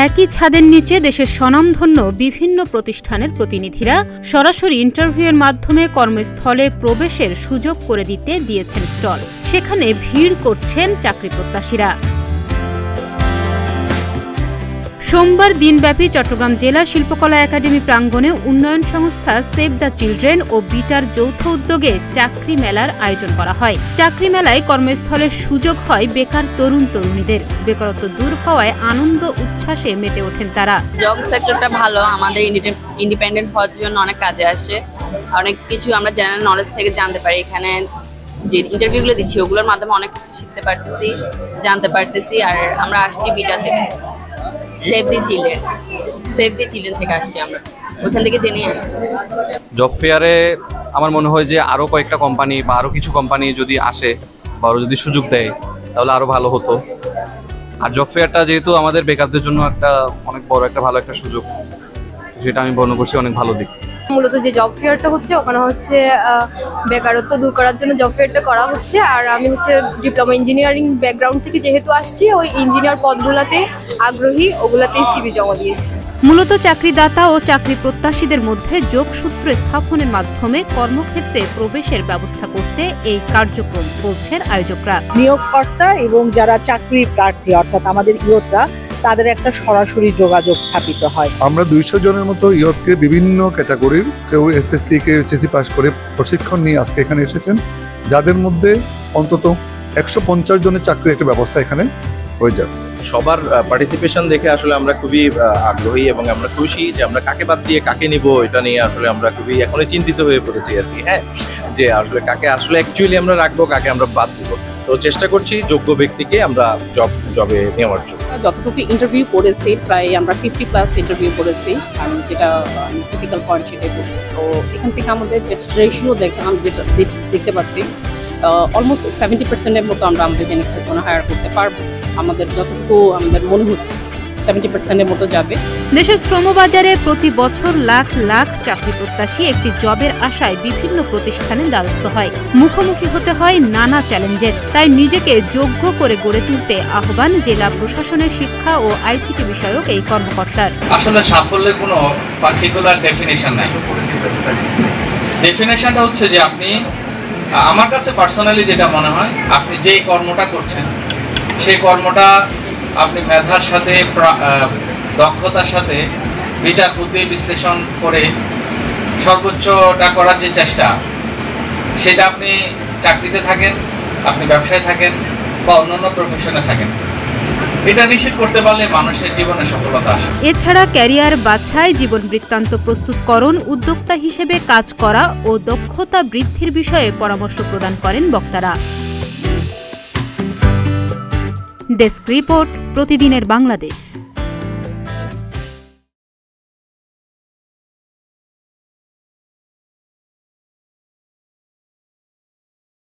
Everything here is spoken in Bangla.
একই ছাদের নিচে দেশের স্বনামধন্য বিভিন্ন প্রতিষ্ঠানের প্রতিনিধিরা সরাসরি ইন্টারভিউয়ের মাধ্যমে কর্মস্থলে প্রবেশের সুযোগ করে দিয়েছেন স্টল। সেখানে ভিড় করছেন চাকরি প্রত্যাশীরা। সোমবার দিনব্যাপী চট্টগ্রাম জেলা শিল্পকলা একাডেমি প্রাঙ্গণে উন্নয়ন সংস্থা সেভ দ্য চিলড্রেন ও বিটার যৌথ উদ্যোগে চাকরি মেলার আয়োজন করা হয়। চাকরি মেলায় কর্মস্থলের সুযোগ হয় বেকার তরুণ তরুণীদের। বেকারত্ব দূর হওয়ায় আনন্দ উচ্ছ্বাসে মেতে ওঠেন তারা। জব সেক্টরটা ভালো, আমাদের ইন্ডিপেন্ডেন্ট হওয়ার জন্য অনেক কাজে আসে। অনেক কিছু আমরা জেনারেল নলেজ থেকে জানতে পারি। এখানে যে ইন্টারভিউগুলো দিচ্ছি ওগুলোর মাধ্যমে অনেক কিছু শিখতে পারতেছি, জানতে পারতেছি। আর আমরা আসছি বিটা থেকে, সেভ দি চিলড্রেন থেকে আসছি, আমরা ওখান থেকে জেনে আসছি। জব ফেয়ারে আমার মনে হয় যে আরো কয়েকটা কোম্পানি বা আরো কিছু কোম্পানি যদি আসে বা যদি সুযোগ দেয় তাহলে আরো ভালো হতো। আর জব ফেয়ারটা যেহেতু আমাদের বেকারদের জন্য একটা অনেক বড় একটা ভালো একটা সুযোগ, সেটা আমি মনে করছি অনেক ভালো দিক। মূলত যে জব ফেয়ারটা হচ্ছে ওখানে হচ্ছে বেকারত্ব দূর করার জন্য জব ফেয়ারটা করা হচ্ছে। আর আমি হচ্ছে ডিপ্লোমা ইঞ্জিনিয়ারিং ব্যাকগ্রাউন্ড থেকে যেহেতু আসছি, ওই ইঞ্জিনিয়ার পদগুলোতে আগ্রহী, ওগুলাতেই সিভি জমা দিয়েছি। মূলত চাকরিদাতা ও চাকরি প্রত্যাশীদের মধ্যে যোগসূত্র স্থাপনের মাধ্যমে কর্মক্ষেত্রে প্রবেশের ব্যবস্থা করতে এই কার্যক্রম বলছেন আয়োজকরা। নিয়োগকর্তা এবং যারা চাকরি প্রার্থী অর্থাৎ আমাদের ইয়তরা, তাদের একটা সরাসরি যোগাযোগ স্থাপিত হয়। আমরা 200 জনের মতো ইয়তকে বিভিন্ন ক্যাটাগরির, কেউ এসএসসি, কেউ এইচএসসি পাস করে প্রশিক্ষণ নিয়ে আজকে এখানে এসেছেন, যাদের মধ্যে অন্তত 150 জনের চাকরির একটা ব্যবস্থা এখানে হয়ে যাবে। সবার পার্টিসিপেশন দেখে আসলে আমরা খুবই আগ্রহী এবং আমরা খুশি যে আমরা কাকে বাদ দিয়ে কাকে নিব, এটা নিয়ে আসলে আমরা খুবই এখনই চিন্তিত হয়ে পড়েছি আর কি। হ্যাঁ, যে আসলে কাকে আসলে অ্যাকচুয়ালি আমরা রাখবো, কাকে আমরা বাদ দিব। তো চেষ্টা করছি যোগ্য ব্যক্তিকে আমরা জবে নেওয়ার জন্য। যতটুকু ইন্টারভিউ করেছি, প্রায় আমরা 50+ ইন্টারভিউ করেছি, আমি যেটা ক্রিটিক্যাল পয়েন্ট সেটাই বলছি। তো এখান থেকে আমাদের যে রেশিও যেটা দেখতে পাচ্ছি, অলমোস্ট 70%-এর মতো আমরা আমাদের জেনেক্সের জন্য হায়ার করতে পারবো। আমাদের যতটুকু আমাদের মনে হচ্ছে 70%-এর মতো যাবে। দেশের শ্রমবাজারে প্রতি বছর লাখ লাখ চাকরি প্রত্যাশী একটি জবের আশায় বিভিন্ন প্রতিষ্ঠানে দ্বারস্থ হয়। মুখোমুখি হতে হয় নানা চ্যালেঞ্জের। তাই নিজেকে যোগ্য করে গড়ে তুলতে আহ্বান জেলা প্রশাসনের শিক্ষা ও আইসিটি বিষয়ক এই কর্মকর্তার। আসলে সাফল্যের কোনো পার্টিকুলার ডেফিনেশন নাই। ডেফিনেশনটা হচ্ছে যে আপনি, আমার কাছে পার্সোনালি যেটা মনে হয়, আপনি যে কর্মটা করছেন সেই কর্মটা আপনি মেধার সাথে, দক্ষতার সাথে বিচার বুদ্ধি বিশ্লেষণ করে সর্বোচ্চটা করার যে চেষ্টা, সেটা আপনি চাকরিতে থাকেন, আপনি ব্যবসায় থাকেন বা অন্যান্য প্রফেশনে থাকেন, এটা নিশ্চিত করতে পারলে মানুষের জীবনে সফলতা আসে। এছাড়া ক্যারিয়ার বাছাই, জীবন বৃত্তান্ত প্রস্তুতকরণ, উদ্যোক্তা হিসেবে কাজ করা ও দক্ষতা বৃদ্ধির বিষয়ে পরামর্শ প্রদান করেন বক্তারা। ডেস্ক রিপোর্ট, প্রতিদিনের বাংলাদেশ।